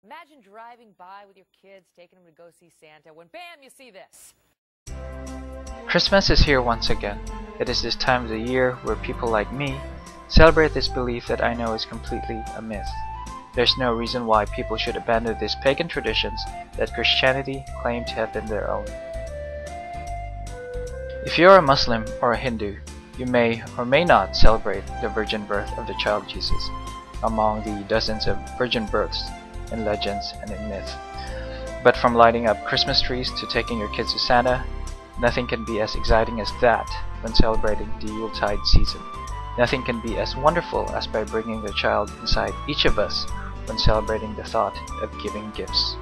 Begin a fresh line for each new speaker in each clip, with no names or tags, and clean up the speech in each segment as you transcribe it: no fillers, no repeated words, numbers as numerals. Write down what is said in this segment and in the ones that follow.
Imagine driving by with your kids, taking them to go see Santa, when bam, you see this.
Christmas is here once again. It is this time of the year where people like me celebrate this belief that I know is completely a myth. There's no reason why people should abandon these pagan traditions that Christianity claimed to have been their own. If you're a Muslim or a Hindu, you may or may not celebrate the virgin birth of the child Jesus, among the dozens of virgin births in legends and in myth. But from lighting up Christmas trees to taking your kids to Santa, nothing can be as exciting as that when celebrating the Yuletide season. Nothing can be as wonderful as by bringing the child inside each of us when celebrating the thought of giving gifts.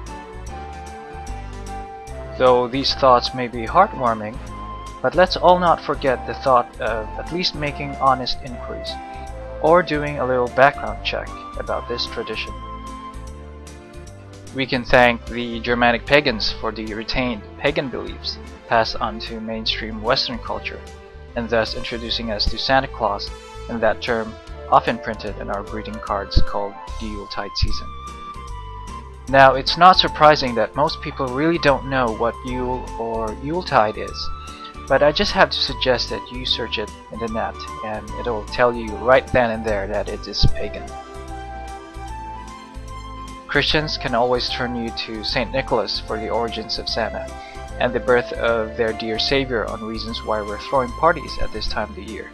Though these thoughts may be heartwarming, but let's all not forget the thought of at least making honest inquiries, or doing a little background check about this tradition. We can thank the Germanic pagans for the retained pagan beliefs passed on to mainstream Western culture, and thus introducing us to Santa Claus and that term often printed in our greeting cards called the Yuletide season. Now, it's not surprising that most people really don't know what Yule or Yuletide is, but I just have to suggest that you search it in the net and it'll tell you right then and there that it is pagan. Christians can always turn you to St. Nicholas for the origins of Santa and the birth of their dear Savior on reasons why we're throwing parties at this time of the year.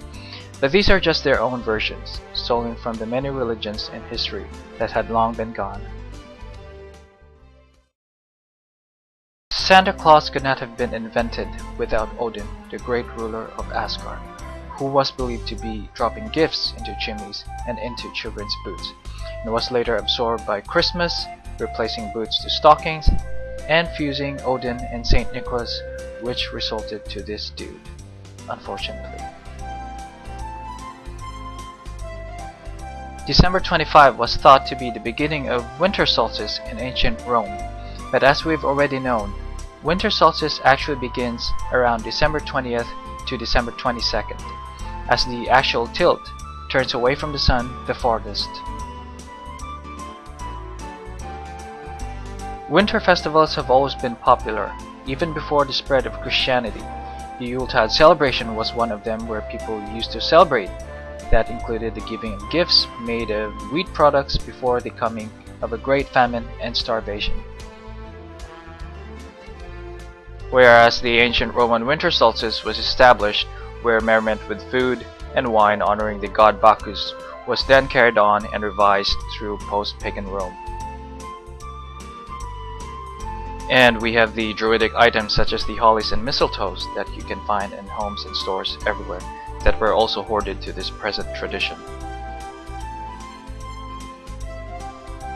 But these are just their own versions, stolen from the many religions in history that had long been gone. Santa Claus could not have been invented without Odin, the great ruler of Asgard, who was believed to be dropping gifts into chimneys and into children's boots, and was later absorbed by Christmas, replacing boots to stockings, and fusing Odin and St. Nicholas, which resulted to this dude, unfortunately. December 25 was thought to be the beginning of Winter Solstice in ancient Rome, but as we've already known, Winter Solstice actually begins around December 20th to December 22nd, as the actual tilt turns away from the sun the farthest. Winter festivals have always been popular, even before the spread of Christianity. The Yuletide celebration was one of them where people used to celebrate. That included the giving of gifts made of wheat products before the coming of a great famine and starvation. Whereas the ancient Roman Winter Solstice was established, where merriment with food and wine honoring the god Bacchus was then carried on and revised through post-pagan Rome. And we have the druidic items such as the hollies and mistletoes that you can find in homes and stores everywhere that were also hoarded to this present tradition.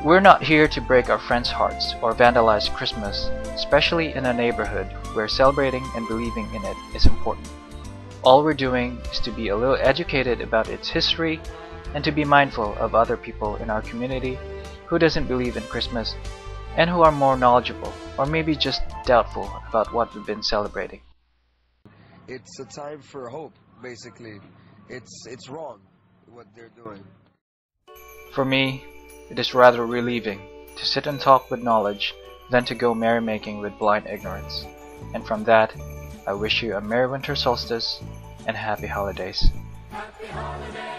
We're not here to break our friends' hearts or vandalize Christmas, especially in a neighborhood where celebrating and believing in it is important. All we're doing is to be a little educated about its history and to be mindful of other people in our community who doesn't believe in Christmas and who are more knowledgeable or maybe just doubtful about what we've been celebrating.
It's a time for hope, basically. It's wrong what they're doing.
For me, it is rather relieving to sit and talk with knowledge than to go merrymaking with blind ignorance. And from that, I wish you a Merry Winter Solstice and Happy Holidays.
Happy Holidays.